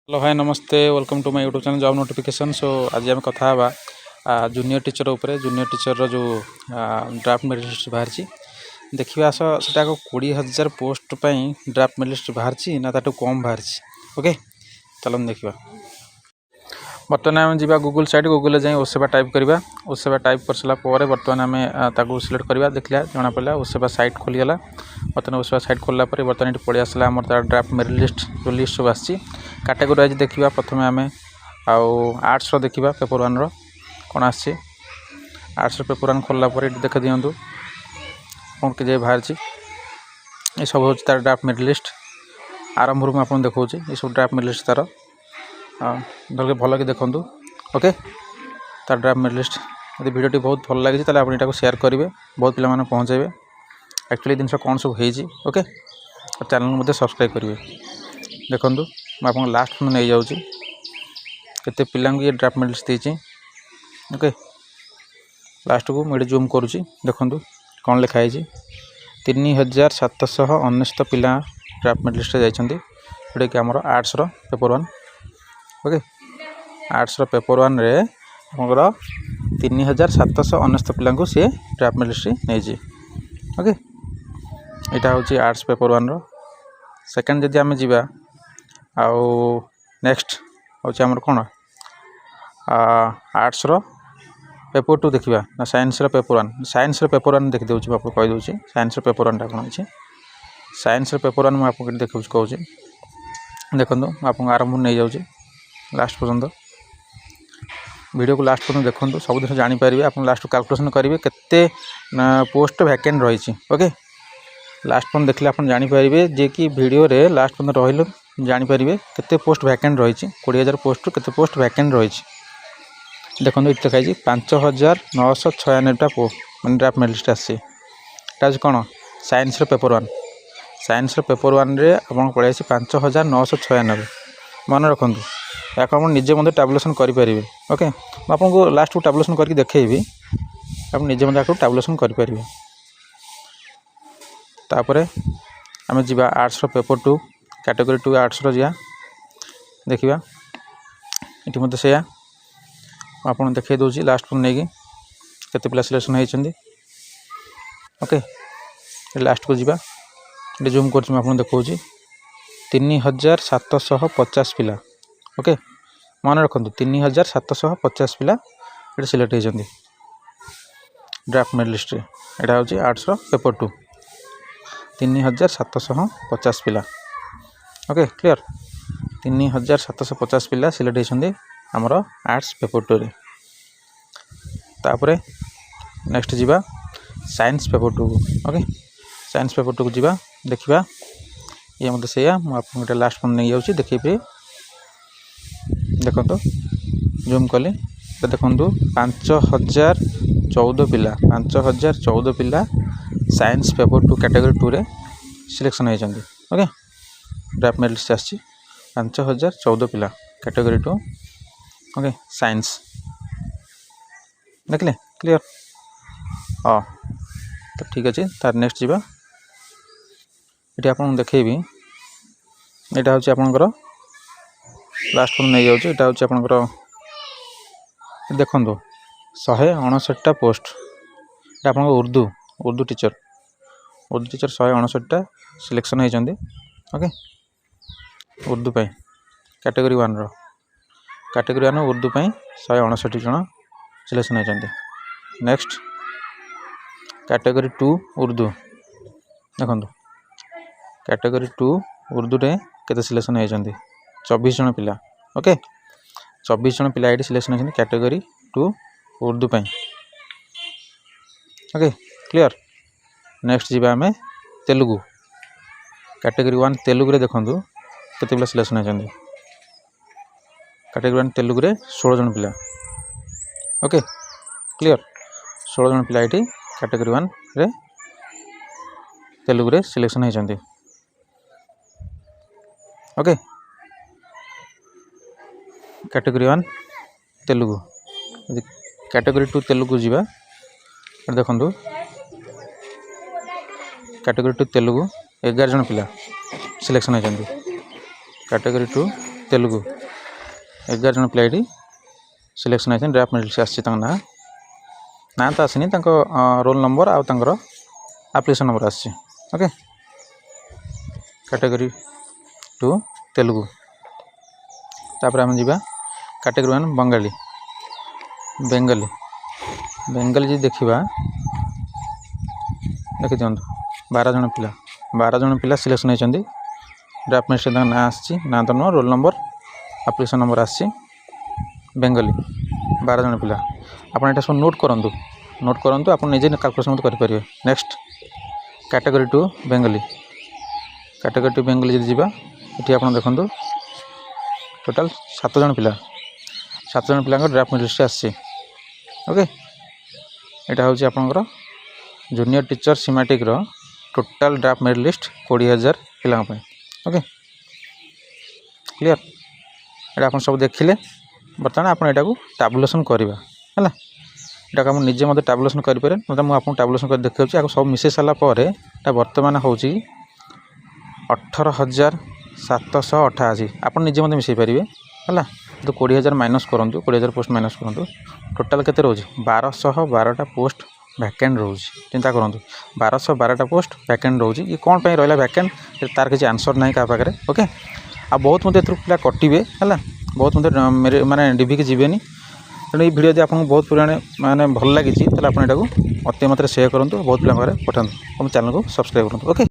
Hello hi नमस्ते welcome to my YouTube channel job notification. So आज आम कथा जूनियर टीचर उपरे जूनियर टीचर जो ड्राफ्ट मेरिट लिस्ट बाहरी देखिए आस से 20,000 पोस्ट ड्राफ्ट मेरिट लिस्ट बाहरी ना ताठू कम बाहरी। ओके चलो देखा बर्तमान आम जा गूगल साइट गूगल जाए ओसेवा टाइप करवा ओसेवा टाइप कर सारापर बर्तमान आम सिलेक्ट करवा देखला जना पड़ा ओसेवा साइट खोलीगला। बर्तमान ओसेवा साइट खोलला बर्तमान ये पड़े आसला आम ड्राफ्ट मेरिट लिस्ट जो लिस्ट सब आसी कैटेगरी वाइज देखा। प्रथम आम आर्ट्स देखा पेपर वन कौन आर्ट्स पेपर वन खोलला ये देख दिंतु कौन के बाहरी ये सब हूँ तार ड्राफ्ट मेरिट लिस्ट आरंभ रू मुझे देखा ये सब ड्राफ्ट मेरिट लिस्ट तार भल भल कि देखूँ। ओके तार ड्राफ्ट मेरिट लिस्ट यदि भिडियो बहुत भल लगी आप यहाँ सेयार करेंगे बहुत पिला पहुँचेबे एक्चुअली जिन कौन सब होती। ओके चैनल सब्सक्राइब करेंगे देखूँ मुझे लास्ट में नहीं जाऊँगी केते पिला ये ड्राफ्ट मेरिट लिस्ट देती। ओके लास्ट को मुझे जूम करुँची देखूँ कौन लिखाई 3,719 पिला ड्राफ्ट मेरिट लिस्ट जाइछन्ति जोटा कि आमर arts paper one. Okay arts paper one रे आमर 3,719 पिला सी ड्राफ्ट मेरिट लिस्ट नहीं। ओके यहाँ हूँ आर्ट्स पेपर वन सेकेंड जदि आम जा आउ नेक्स्ट हूँ आमर कौन आर्ट्स पेपर टू देखा ना साइंस पेपर वन देखी दूसरी आपको कहीदे साइंस पेपर वन कौन अच्छे साइंस पेपर वन मुझे देखा कहूँ देखूँ आपको आरंभ नहीं जाऊँगी लास्ट पर्यंत वीडियो को लास्ट पर्यंत देखूँ सब जिन जानीपर आप लास्ट कैलकुलेशन करेंगे केते पोस्ट वैकेंट रही। ओके लास्ट पर्यंत देखले आप जानीपर जे कि वीडियो रे लास्ट पर्यंत रही जानीपर केते पोस्ट वैकेंट रही 20,000 पोस्ट केते पोस्ट वैकेंट रही देखो ये लिखाई 5,996 मैंने ड्राफ्ट मेरिट लिस्ट आसी कौन साइंस पेपर वन रे आप पड़े 5,996 मन रखुँ या निजे मत टैबुलेशन करेंगे। ओके आपको लास्ट को टैबुलेशन करके देखी आप निजे मत टैबुलेशन करेंगे। तापर आम जा arts paper two category to arts जा देखा ये मत से आप देखा दूसरी लास्ट पर नहीं केते पिला सिलेक्शन होती। ओके लास्ट को जा जूम कर देखा 3,750 पिला। ओके मन रखुँ 3,750 पिला ये सिलेक्ट होती ड्राफ्ट मेरिट लिस्ट यहाँ हूँ आर्ट्स पेपर टू 3,750 पिला। ओके क्लियर 3,750 पिला सिलेक्ट होती आमर आर्ट्स पेपर टू रे। तापर नेक्स्ट जा साइंस पेपर टू को। ओके साइंस पेपर टू को जा देखा ये मत से मुझे लास्ट पर नहीं जाऊँगी देखिए देखो जूम कली देखो 5,014 पिला science paper two category to रे सिलेक्शन होती। ओके ड्राफ्ट मेरिट लिस्ट आसी 5,014 पिला कैटेगरी टू। ओके साइंस देखले क्लियर हाँ तो ठीक अच्छे तार नेक्स्ट जा ये आप देखेबी यहाँ हूँ आपंकर लास्ट पर नहीं जाऊँ यहाँ हूँ आपंकर देखो 159 पोस्ट ये आप उर्दू टीचर 159 सिलेक्शन होती। Okay Urdu category one Urdu 159 जन सिलेक्शन होती। नेक्स्ट कैटेगरी टू उर्दू देखो कैटेगरी टू उर्दू रे केते सिलेक्शन होती 24 जन पिला। ओके 24 जन पिला ये सिलेक्शन होती category two Urdu. Okay clear next जी आम तेलुगु कैटेगरी वन तेलुगु रे देखो केते पिला सिलेक्शन होती कैटेगरी वन तेलुगु रे 16 जन पिला। ओके क्लियर 16 जन पिला ये कैटेगरी वन रे तेलुगु रे सिलेक्शन होती। Okay category one Telugu category to Telugu जा देखो कैटेगरी टू तेलुगु 11 जन पिला सिलेक्शन होती कैटेगरी टू तेलुगु 11 जन पिला ये सिलेक्शन होती ड्राफ्ट मेरिट लिस्ट आसी ना ना तो आसनी रोल नंबर आउ एप्लिकेशन नंबर आसी ओके कैटेगरी 2 तेलुगु तापर आम जा कैटेगरी 1 बंगाली बेंगली बेंगली जी देखा देखी दिखाँ 12 जन पिला सिलेक्शन होती ड्राफ्ट मेरिट लिस्ट ना आसी ना तो नुह रोल नंबर एप्लिकेशन नंबर आसी बेंगली 12 जन पिला आपड़ ये सब नोट करूँ आप निजे कैलकुलेशन करेंगे। Next category 2 Bengali category 2 Bengali जी ये आप देखो टोटाल 7 जन पिला 7 जन पिला ड्राफ्ट मेरिट लिस्ट आसी ओके यहाँ हूँ आपंकर junior teacher schematic total draft merit list 20,000 पिला ओके क्लियर ये आप सब देखिले बर्तमान आप यहाँ टैबुलेशन करवा है यहाँ आप निजे मत टैबुलेशन करेंगे मतलब मुझे आपको टैबुलेशन कर देखा सब मिसई सारापर बर्तमान हूँ 18,788 आप निजे मत मिसई पारे है तो 20,000 माइनस करूँ 20,000 पोस्ट माइनस करूँ टोटाल के रोज 1212टा पोस्ट वैकेंट रोज चिंता करूँ 1212टा पोस्ट वैकेंट रोज ये कौन पर रहा वैकेंट तार किसी आंसर ना क्या पाखे ओके आ बहुत मत पिला कटे है बहुत मत माने डीवी की जीवेनी तेणु ये वीडियो आपको बहुत पुराने माने भल लगी आप अति मात्रा शेयर करूँ बहुत पिला पठातु और चैनल को सब्सक्राइब करूँ ओके।